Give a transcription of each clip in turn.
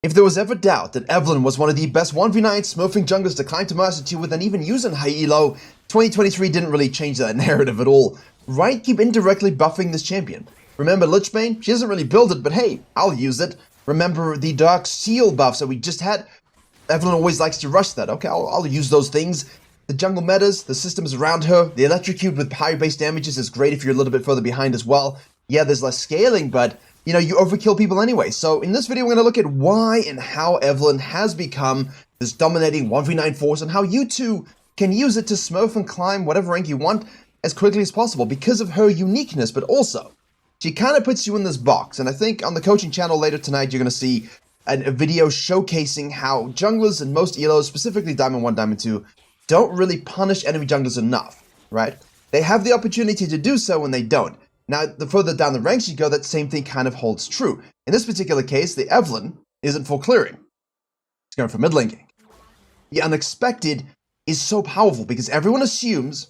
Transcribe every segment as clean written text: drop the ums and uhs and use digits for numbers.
If there was ever doubt that EVELYNN was one of the best 1v9 smurfing junglers to climb to Master 2 with and even using high elo, 2023 didn't really change that narrative at all. Right, keep indirectly buffing this champion. Remember Lichbane? She doesn't really build it, but hey, I'll use it. Remember the Dark Seal buffs that we just had? EVELYNN always likes to rush that. Okay, I'll use those things. The jungle metas, the systems around her, the electrocute with higher base damages is great if you're a little bit further behind as well. Yeah, there's less scaling, but you know, you overkill people anyway. So in this video, we're going to look at why and how EVELYNN has become this dominating 1v9 force and how you too can use it to smurf and climb whatever rank you want as quickly as possible because of her uniqueness, but also she kind of puts you in this box. And I think on the coaching channel later tonight, you're going to see a video showcasing how junglers and most elos, specifically Diamond 1, Diamond 2, don't really punish enemy junglers enough, right? They have the opportunity to do so when they don't. Now, the further down the ranks you go, that same thing kind of holds true. In this particular case, the EVELYNN isn't full clearing. It's going for mid lane gank. The unexpected is so powerful because everyone assumes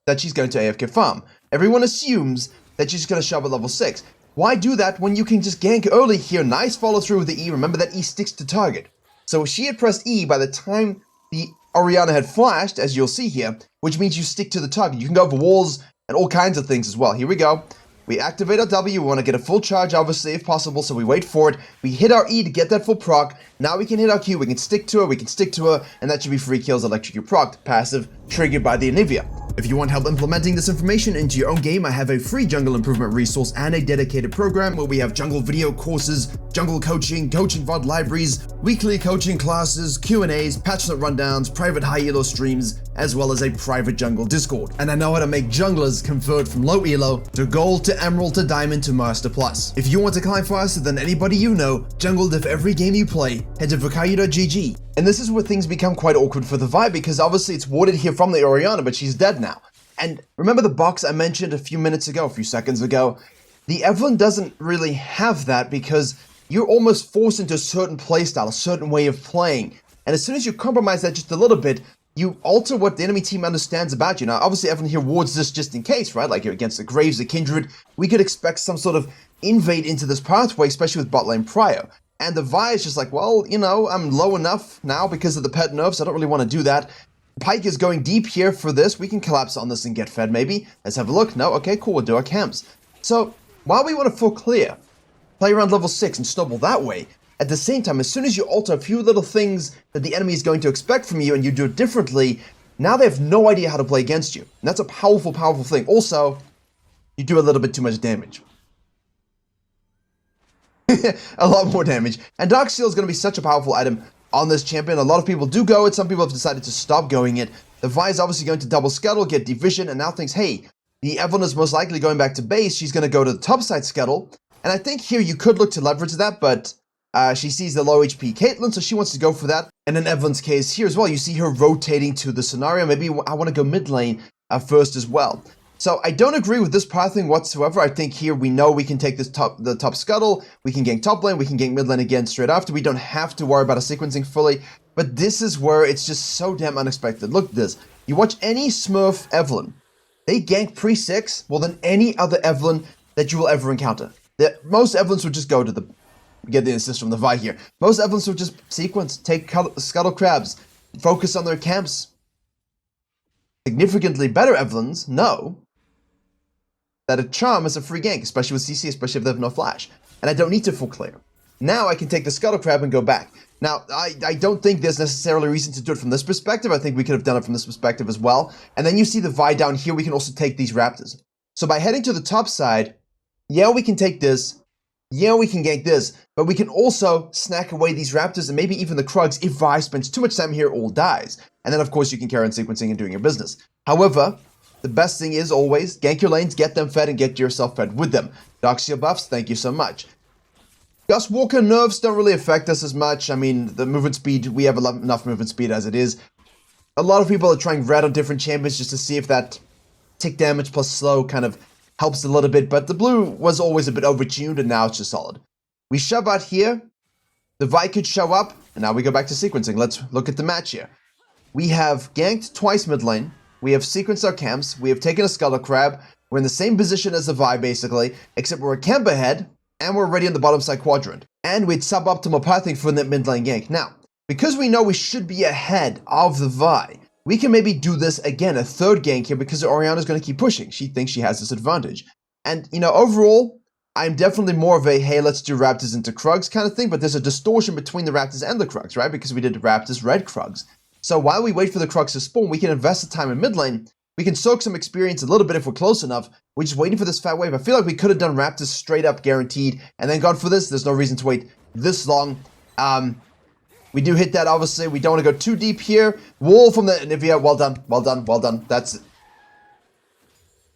that she's going to AFK farm. Everyone assumes that she's going to shove at level 6. Why do that when you can just gank early here? Nice follow through with the E. Remember that E sticks to target. So she had pressed E by the time the Orianna had flashed, as you'll see here, which means you stick to the target. You can go over walls and all kinds of things as well. Here we go. We activate our W. We want to get a full charge, obviously, if possible, so we wait for it. We hit our E to get that full proc. Now we can hit our Q. We can stick to her, and that should be free kills, electrocute proc, passive, triggered by the Anivia. If you want help implementing this information into your own game, I have a free jungle improvement resource and a dedicated program where we have jungle video courses, jungle coaching, coaching VOD libraries, weekly coaching classes, Q&As, patch note rundowns, private high elo streams, as well as a private jungle Discord. And I know how to make junglers convert from low elo to gold to emerald to diamond to master plus. If you want to climb faster than anybody you know, jungle diff every game you play, head to virkayu.gg. And this is where things become quite awkward for the Vi because obviously it's warded here from the Orianna, but she's dead now. And remember the box I mentioned a few seconds ago? The EVELYNN doesn't really have that because you're almost forced into a certain playstyle, a certain way of playing. And as soon as you compromise that just a little bit, you alter what the enemy team understands about you. Now, obviously, EVELYNN here wards this just in case, right? Like you're against the Graves, the Kindred. We could expect some sort of invade into this pathway, especially with bot lane prio. And the Vi is just like, well, you know, I'm low enough now because of the pet nerfs. I don't really want to do that. Pyke is going deep here for this. We can collapse on this and get fed, maybe. Let's have a look. No? Okay, cool. We'll do our camps. So, while we want to full clear, play around level 6 and snowball that way, at the same time, as soon as you alter a few little things that the enemy is going to expect from you and you do it differently, now they have no idea how to play against you. And that's a powerful, powerful thing. Also, you do a little bit too much damage. A lot more damage. And Dark Seal is going to be such a powerful item on this champion. A lot of people do go it. Some people have decided to stop going it. The Vi is obviously going to double scuttle, get division, and now thinks, hey, the EVELYNN is most likely going back to base. She's going to go to the top side scuttle. And I think here you could look to leverage that, but she sees the low HP Caitlyn, so she wants to go for that. And in EVELYNN's case here as well, you see her rotating to the scenario. Maybe I want to go mid lane first as well. So I don't agree with this pathing whatsoever. I think here we know we can take this the top scuttle, we can gank top lane, we can gank mid lane again straight after. We don't have to worry about a sequencing fully, but this is where it's just so damn unexpected. Look at this. You watch any Smurf EVELYNN, they gank pre-6 more than any other EVELYNN that you will ever encounter. Most EVELYNNs would just go to the, get the assist from the Vi here. Most EVELYNNs would just sequence, take scuttle crabs, focus on their camps. Significantly better EVELYNNs know that a charm is a free gank, especially with CC, especially if they have no flash. And I don't need to full clear. Now I can take the scuttle crab and go back. Now, I don't think there's necessarily a reason to do it from this perspective. I think we could have done it from this perspective as well. And then you see the Vi down here, we can also take these raptors. So by heading to the top side, yeah, we can take this. Yeah, we can gank this. But we can also snack away these raptors and maybe even the Krugs if Vi spends too much time here or dies. And then, of course, you can carry on sequencing and doing your business. However, the best thing is always gank your lanes, get them fed, and get yourself fed with them. Dark Seal buffs, thank you so much. Gust Walker nerfs don't really affect us as much. I mean, the movement speed, we have enough movement speed as it is. A lot of people are trying red on different champions just to see if that tick damage plus slow kind of helps a little bit, but the blue was always a bit overtuned, and now it's just solid. We shove out here, the Vi could show up, and now we go back to sequencing. Let's look at the match here. We have ganked twice mid lane. We have sequenced our camps, we have taken a Scuttle Crab, we're in the same position as the Vi basically, except we're a camp ahead, and we're already in the bottom side quadrant. and we'd suboptimal pathing for the mid lane gank. Now, because we know we should be ahead of the Vi, we can maybe do this again, a third gank here, because Orianna's going to keep pushing. She thinks she has this advantage. And, you know, overall, I'm definitely more of a, hey, let's do Raptors into Krugs kind of thing, but there's a distortion between the Raptors and the Krugs, right? Because we did Raptors, red Krugs. So while we wait for the Krugs to spawn, we can invest the time in mid lane. We can soak some experience a little bit if we're close enough. We're just waiting for this fat wave. I feel like we could have done Raptors straight up guaranteed and then gone for this. There's no reason to wait this long. We do hit that, obviously. We don't want to go too deep here. Wall from the Nivea. Well done, well done, well done. That's it.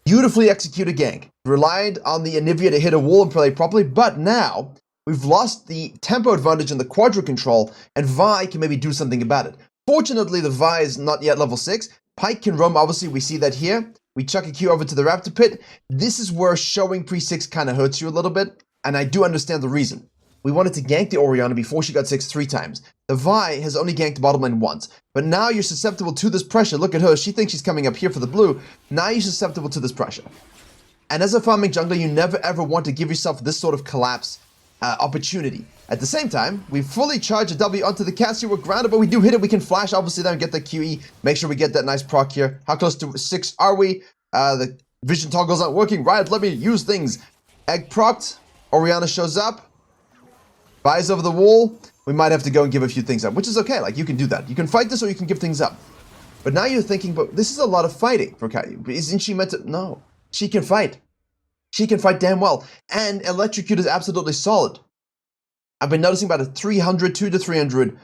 Beautifully executed gank. Relied on the Anivia to hit a wall and play properly, but now we've lost the tempo advantage and the quadra control, and Vi can maybe do something about it. Fortunately, the Vi is not yet level 6. Pyke can roam, obviously, we see that here. We chuck a Q over to the Raptor Pit. This is where showing pre-6 kind of hurts you a little bit, and I do understand the reason. We wanted to gank the Orianna before she got 6 3 times. The Vi has only ganked bottom lane once, but now you're susceptible to this pressure. Look at her, she thinks she's coming up here for the blue. Now you're susceptible to this pressure. And as a farming jungler, you never ever want to give yourself this sort of collapse opportunity. At the same time, we fully charge a W onto the Cassie. We're grounded, but we do hit it. We can flash, obviously, then get the QE. Make sure we get that nice proc here. How close to 6 are we? The vision toggles aren't working. Right, let me use things. Egg procced. Orianna shows up. Buys over the wall. We might have to go and give a few things up, which is okay. Like, you can do that. You can fight this or you can give things up. But now you're thinking, but this is a lot of fighting for Virkayu. Isn't she meant to? No. She can fight. She can fight damn well. And Electrocute is absolutely solid. I've been noticing about a 2 to 300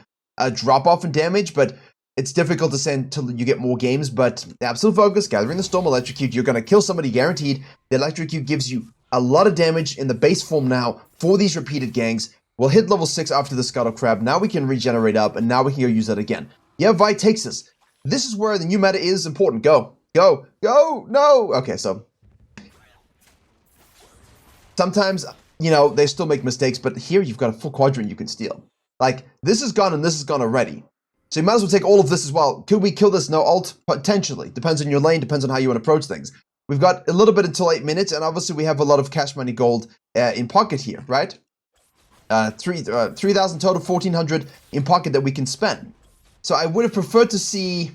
drop-off in damage, but it's difficult to say until you get more games. But the Absolute Focus, Gathering the Storm, Electrocute, you're going to kill somebody guaranteed. The Electrocute gives you a lot of damage in the base form now for these repeated ganks. We'll hit level 6 after the Scuttle Crab. Now we can regenerate up, and now we can go use that again. Yeah, Vi takes us. This is where the new meta is important. Go. Go. Go. No. Okay, so sometimes, you know, they still make mistakes, but here you've got a full quadrant you can steal. Like, this is gone and this is gone already. So you might as well take all of this as well. Could we kill this? No ult? Potentially. Depends on your lane, depends on how you want to approach things. We've got a little bit until 8 minutes, and obviously we have a lot of cash money gold in pocket here, right? 3,000 total, 1,400 in pocket that we can spend. So I would have preferred to see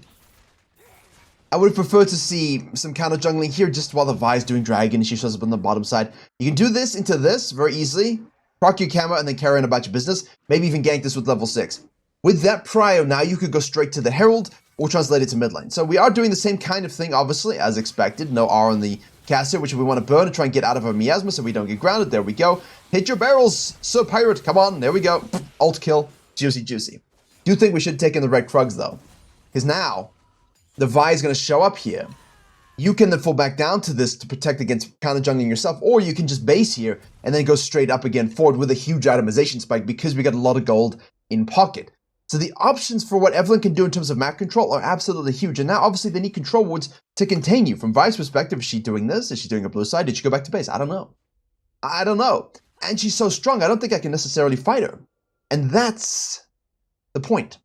some counter jungling here just while the Vi is doing dragon and she shows up on the bottom side. You can do this into this very easily. Proc your camera and then carry on about your business. Maybe even gank this with level 6. With that prio, now you could go straight to the Herald or translate it to mid lane. So we are doing the same kind of thing, obviously, as expected. No R on the caster, which we want to burn to try and get out of our miasma so we don't get grounded. There we go. Hit your barrels, Sir Pirate. Come on, there we go. Ult kill. Juicy, juicy. Do think we should take in the red Krugs, though. Because now, the Vi is going to show up here. You can then fall back down to this to protect against counter jungling yourself, or you can just base here and then go straight up again forward with a huge itemization spike because we got a lot of gold in pocket. So the options for what EVELYNN can do in terms of map control are absolutely huge. And now, obviously, they need control wards to contain you. From Vi's perspective, is she doing this? Is she doing a blue side? Did she go back to base? I don't know. I don't know. And she's so strong, I don't think I can necessarily fight her. And that's the point.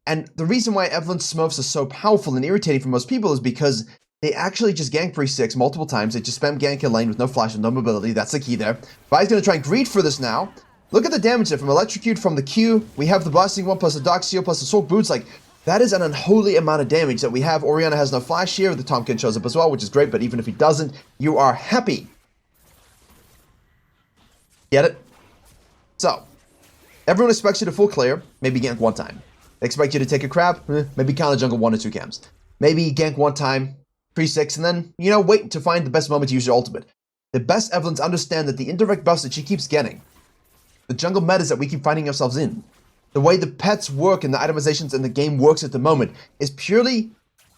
And the reason why EVELYNN Smurfs are so powerful and irritating for most people is because they actually just gank pre-6 multiple times. They just spam gank a lane with no flash and no mobility. That's the key there. Vi's going to try and greed for this now. Look at the damage there from Electrocute, from the Q. We have the Blasting 1 plus the Dark Seal plus the Soak Boots. Like, that is an unholy amount of damage that we have. Orianna has no flash here. The Tomkin shows up as well, which is great. But even if he doesn't, you are happy. Get it? So, everyone expects you to full clear. Maybe gank one time. They expect you to take a crab. Maybe counter jungle 1 or 2 camps. Maybe gank one time, pre-6, and then, you know, wait to find the best moment to use your ultimate. The best Evelyns understand that the indirect buffs that she keeps getting, the jungle metas that we keep finding ourselves in, the way the pets work and the itemizations and the game works at the moment is purely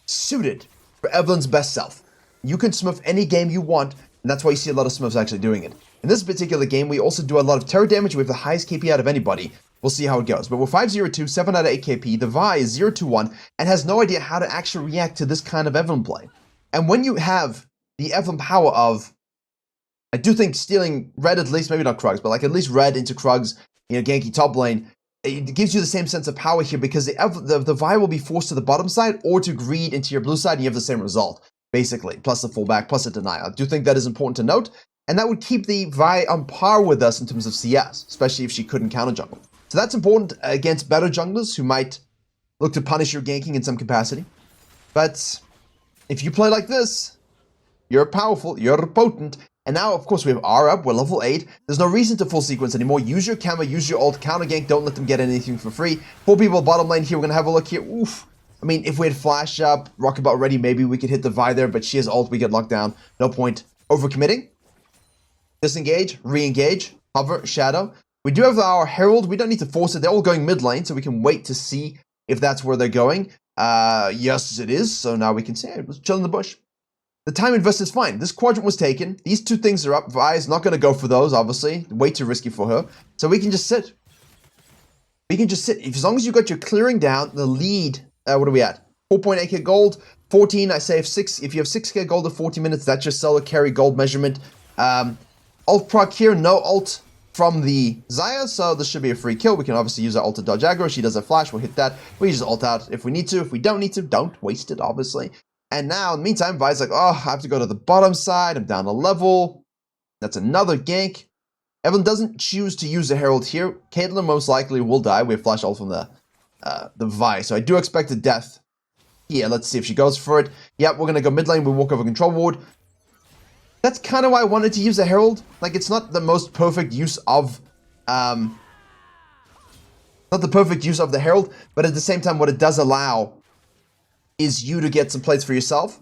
suited for Evelynn's best self. You can smurf any game you want, and that's why you see a lot of smurfs actually doing it. In this particular game, we also do a lot of terror damage. We have the highest KP out of anybody. We'll see how it goes. But we're 5-0-2, 7 out of 8 KP. The Vi is 0-1 and has no idea how to actually react to this kind of Evelynn play. And when you have the Evelynn power of, I do think stealing red at least, maybe not Krugs, but like at least red into Krugs, you know, ganky top lane, it gives you the same sense of power here because the Vi will be forced to the bottom side or to greed into your blue side and you have the same result, basically, plus the fallback, plus a denial. I do think that is important to note. And that would keep the Vi on par with us in terms of CS, especially if she couldn't counter jungle. So that's important against better junglers who might look to punish your ganking in some capacity. But if you play like this, you're powerful, you're potent. And now, of course, we have R up, we're level 8. There's no reason to full sequence anymore. Use your camera, use your ult, counter gank, don't let them get anything for free. 4 people bottom lane here, we're gonna have a look here. Oof. I mean, if we had flash up, rocket bot ready, maybe we could hit the Vi there, but she has ult, we get locked down. No point overcommitting. Disengage, re-engage, hover, shadow. We do have our herald, we don't need to force it. They're all going mid lane, so we can wait to see if that's where they're going. Yes, it is. So now we can say, hey, let's chill in the bush. The time invested is fine. This quadrant was taken. These 2 things are up. Vi is not going to go for those, obviously. Way too risky for her. So we can just sit. We can just sit. As long as you got your clearing down, the lead, what are we at? 4.8k gold, 14, I say if you have 6k gold at 40 minutes, that's your solo carry gold measurement. Ult proc here, no ult from the Xayah, so this should be a free kill. We can obviously use our ult to dodge aggro. She does a flash, we'll hit that. We just ult out if we need to. If we don't need to, don't waste it, obviously. And now, in the meantime, Vi's like, oh, I have to go to the bottom side. I'm down a level. That's another gank. Evelynn doesn't choose to use the Herald here. Caitlyn most likely will die. We have flash ult from the Vi, so I do expect a death here. Let's see if she goes for it. Yep, we're going to go mid lane. We walk over control ward. That's kind of why I wanted to use the Herald. Like, it's not the most perfect use of... not the perfect use of the Herald, but at the same time, what it does allow is you to get some plates for yourself,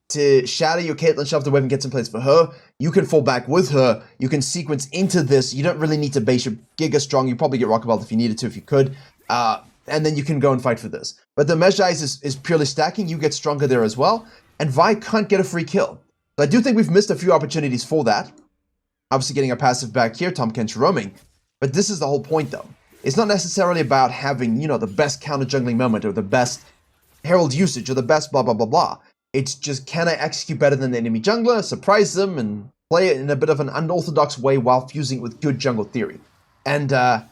to shatter your Caitlyn, shove the weapon, get some plates for her. You can fall back with her. You can sequence into this. You don't really need to base your Giga strong. You probably get Rocket Belt if you needed to, if you could. And then you can go and fight for this. But the Mesh Eyes is purely stacking. You get stronger there as well. And Vi can't get a free kill. So I do think we've missed a few opportunities for that. Obviously getting a passive back here, Tom Kent's roaming. But this is the whole point, though. It's not necessarily about having, you know, the best counter jungling moment or the best Herald usage or the best blah, blah, blah, blah. It's just, can I execute better than the enemy jungler, surprise them, and play it in a bit of an unorthodox way while fusing it with good jungle theory. And spam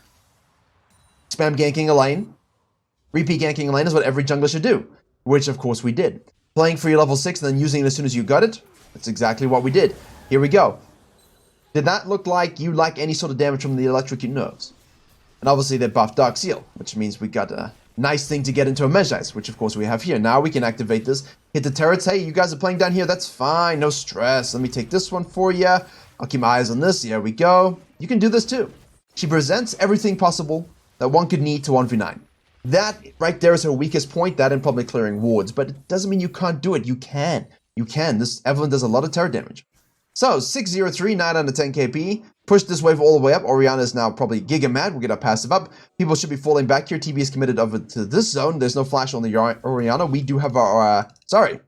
ganking a lane, repeat ganking a lane is what every jungler should do, which of course we did. Playing for your level 6 and then using it as soon as you got it, that's exactly what we did. Here we go. Did that look like you like any sort of damage from the electrocute nerves? And obviously they buffed Dark Seal, which means we got a nice thing to get into a Mesh Ice, which of course we have here. Now we can activate this, hit the turrets. Hey, you guys are playing down here, that's fine, no stress. Let me take this one for you. I'll keep my eyes on this, here we go. You can do this too. She presents everything possible that one could need to 1v9. That right there is her weakest point, that and probably clearing wards, but it doesn't mean you can't do it. You can. You can. This Evelynn does a lot of terror damage. So, 603, 9 out of 10 KP. Push this wave all the way up. Orianna is now probably giga mad. We'll get our passive up. People should be falling back here. TB is committed over to this zone. There's no flash on the Orianna. We do have our, sorry.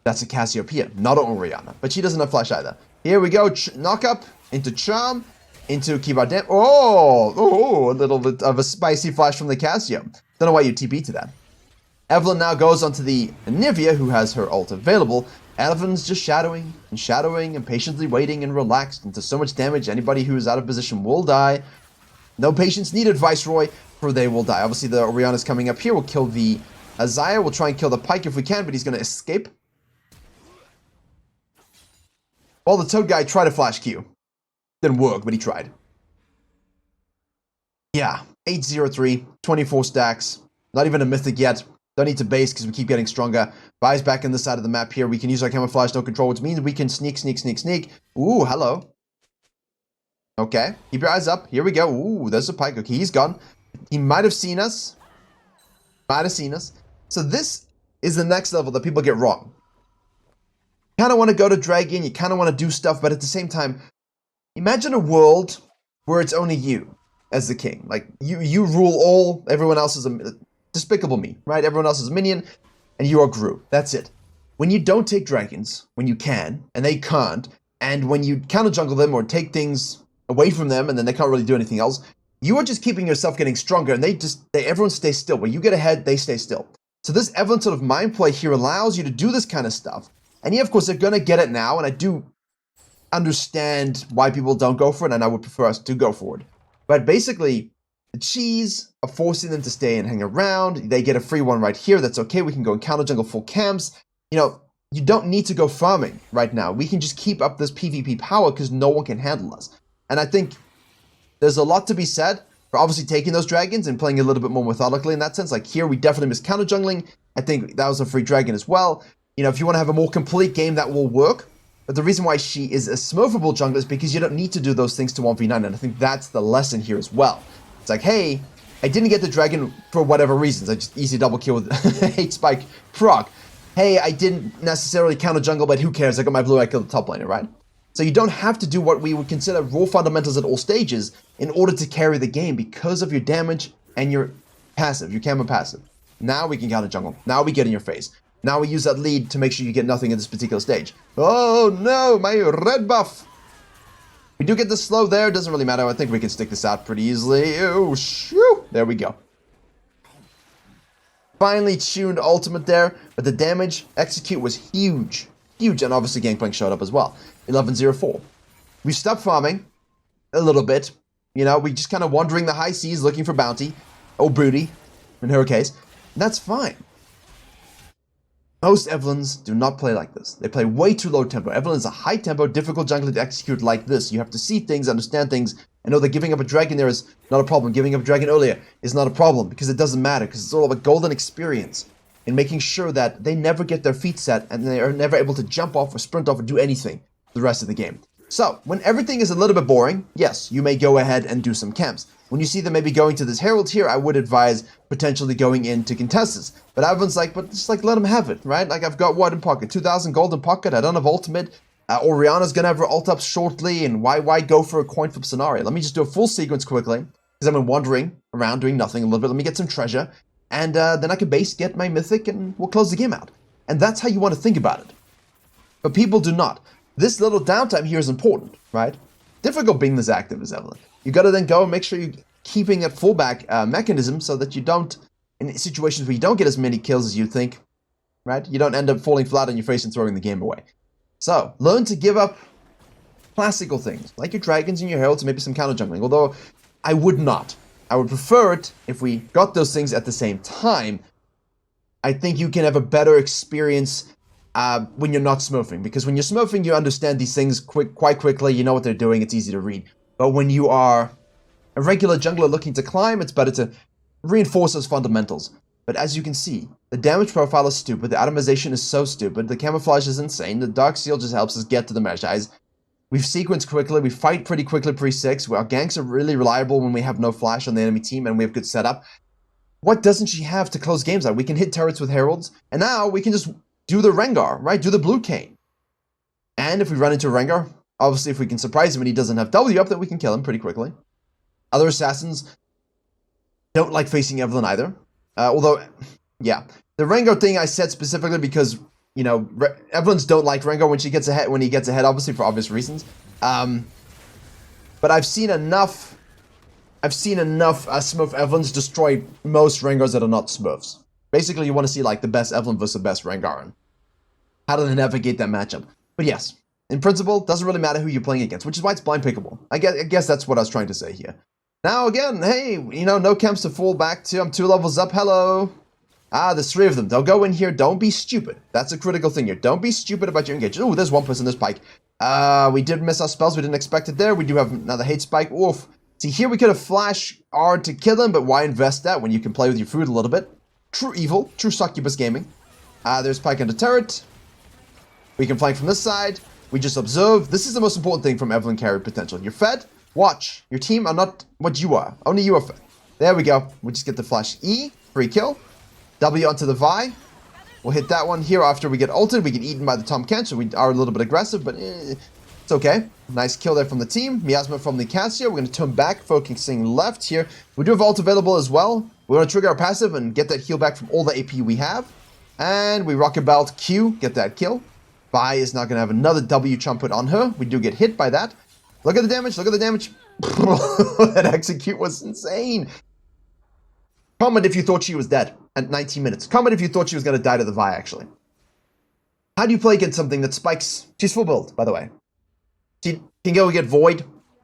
That's a Cassiopeia, not an Orianna. But she doesn't have flash either. Here we go. Knock up into Charm. Into keep our damage. Oh, a little bit of a spicy flash from the Cassio. Don't know why you TP to that. Evelynn now goes onto the Nivea, who has her ult available. Evelynn's just shadowing and patiently waiting and relaxed into so much damage. Anybody who is out of position will die. No patience needed, Viceroy, for they will die. Obviously, the Orianna's coming up here. We'll kill the Xayah. We'll try and kill the Pyke if we can, but he's going to escape. Well, the Toad guy tried to flash Q. Didn't work, but he tried. Yeah, 803, 24 stacks. Not even a mythic yet. Don't need to base because we keep getting stronger. Vi's back on this side of the map here. We can use our camouflage, no control, which means we can sneak. Ooh, hello. Okay, keep your eyes up. Here we go. Ooh, there's a Pyke. Okay, he's gone. He might have seen us. So this is the next level that people get wrong. You kind of want to go to Dragon. You kind of want to do stuff, but at the same time, imagine a world where it's only you as the king. Like, you rule all, everyone else is a Despicable Me, right? Everyone else is a minion, and you are Gru. That's it. When you don't take dragons, when you can, and they can't, and when you counter jungle them or take things away from them, and then they can't really do anything else, you are just keeping yourself getting stronger, and everyone stays still. When you get ahead, they stay still. So this Evelynn sort of mind play here allows you to do this kind of stuff. And yeah, of course, they're gonna get it now, and I do understand why people don't go for it, and I would prefer us to go for it. But basically, the cheese are forcing them to stay and hang around. They get a free one right here. That's okay. We can go and counter jungle full camps. You know, you don't need to go farming right now. We can just keep up this PvP power because no one can handle us. And I think there's a lot to be said for obviously taking those dragons and playing a little bit more methodically in that sense. Like here, we definitely missed counter jungling. I think that was a free dragon as well. You know, if you want to have a more complete game, that will work. But the reason why she is a smurfable jungler is because you don't need to do those things to 1v9. And I think that's the lesson here as well. It's like, hey, I didn't get the dragon for whatever reasons. I just easy double kill with hate spike proc. Hey, I didn't necessarily counter jungle, but who cares? I got my blue, I killed the top laner, right? So you don't have to do what we would consider raw fundamentals at all stages in order to carry the game because of your damage and your passive, your camo passive. Now we can counter jungle. Now we get in your face. Now we use that lead to make sure you get nothing at this particular stage. Oh no, my red buff. We do get the slow there. Doesn't really matter. I think we can stick this out pretty easily. Oh, shoo. There we go. Finally tuned ultimate there, but the damage execute was huge. Huge, and obviously Gangplank showed up as well. 11-0-4. We stopped farming a little bit. You know, we just kind of wandering the high seas looking for bounty. Or booty, in her case. And that's fine. Most Evelyns do not play like this. They play way too low tempo. Evelynn is a high tempo, difficult jungler to execute like this. You have to see things, understand things, and know that giving up a dragon there is not a problem. Giving up a dragon earlier is not a problem because it doesn't matter, because it's all about golden experience in making sure that they never get their feet set and they are never able to jump off or sprint off or do anything the rest of the game. So, when everything is a little bit boring, yes, you may go ahead and do some camps. When you see them maybe going to this Herald here, I would advise potentially going into contestants. But everyone's like, but just like let them have it, right? Like I've got what in pocket? 2,000 gold in pocket, I don't have ultimate. Orianna's gonna have her ult up shortly, and why go for a coin flip scenario? Let me just do a full sequence quickly, because I've been wandering around doing nothing a little bit. Let me get some treasure, and then I can base get my mythic, and we'll close the game out. And that's how you want to think about it. But people do not. This little downtime here is important, right? Difficult being this active as Evelynh. You gotta then go and make sure you're keeping that fallback mechanism so that you don't, in situations where you don't get as many kills as you think, right? You don't end up falling flat on your face and throwing the game away. So, learn to give up classical things, like your dragons and your heralds and maybe some counter jungling, although I would not. I would prefer it if we got those things at the same time. I think you can have a better experience when you're not smurfing, because when you're smurfing, you understand these things quite quickly, you know what they're doing, it's easy to read. But when you are a regular jungler looking to climb, it's better to reinforce those fundamentals. But as you can see, the damage profile is stupid, the atomization is so stupid, the camouflage is insane, the Dark Seal just helps us get to the Magi's. We've sequenced quickly, we fight pretty quickly pre-6, our ganks are really reliable when we have no flash on the enemy team and we have good setup. What doesn't she have to close games out? We can hit turrets with heralds, and now we can just do the Rengar, right? Do the blue cane. And if we run into Rengar, obviously if we can surprise him and he doesn't have W up, then we can kill him pretty quickly. Other assassins don't like facing Evelynh either. Although, yeah, the Rengar thing I said specifically because, you know, Evelyns don't like Rengar when he gets ahead, obviously for obvious reasons. But I've seen enough Smurf Evelyns destroy most Rengars that are not Smurfs. Basically, you want to see like the best Evelynh versus the best Rengar, and how do they navigate that matchup? But yes, in principle, doesn't really matter who you're playing against, which is why it's blind pickable. I guess that's what I was trying to say here. Now again, hey, you know, no camps to fall back to. I'm 2 levels up. Hello. There's 3 of them. They'll go in here. Don't be stupid. That's a critical thing here. Don't be stupid about your engagement. Ooh, there's one person. There's Pike. We did miss our spells. We didn't expect it there. We do have another hate spike. Oof. See, here we could have flash R to kill him, but why invest that when you can play with your food a little bit? True evil. True succubus gaming. There's Pike under turret. We can flank from this side. We just observe. This is the most important thing from Evelynh carry potential. You're fed. Watch. Your team are not what you are. Only you are fed. There we go. We just get the flash E. Free kill. W onto the Vi. We'll hit that one here after we get ulted. We get eaten by the Tom Kent, so we are a little bit aggressive, but it's okay. Nice kill there from the team. Miasma from the Cassia. We're going to turn back, focusing left here. We do have ult available as well. We're going to trigger our passive and get that heal back from all the AP we have. And we rocket belt Q, get that kill. Vi is not going to have another W chump put on her. We do get hit by that. Look at the damage, look at the damage. That execute was insane. Comment if you thought she was dead at 19 minutes. Comment if you thought she was going to die to the Vi, actually. How do you play against something that spikes? She's full build, by the way. She can go get Void.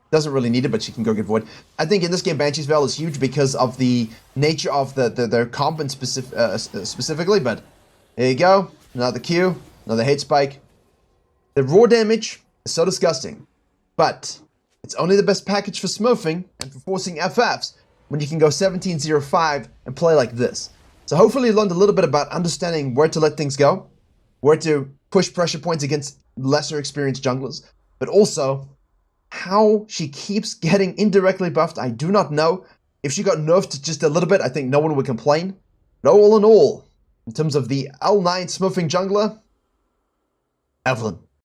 Doesn't really need it, but she can go get Void. I think in this game, Banshee's Veil is huge because of the nature of their comp specifically, but there you go. Another Q. Another hate spike. The raw damage is so disgusting, but it's only the best package for smurfing and for forcing FFs when you can go 17-0-5 and play like this. So hopefully you learned a little bit about understanding where to let things go, where to push pressure points against lesser experienced junglers, but also how she keeps getting indirectly buffed. I do not know. If she got nerfed just a little bit, I think no one would complain. But all in all, in terms of the L9 smurfing jungler, EVELYNN.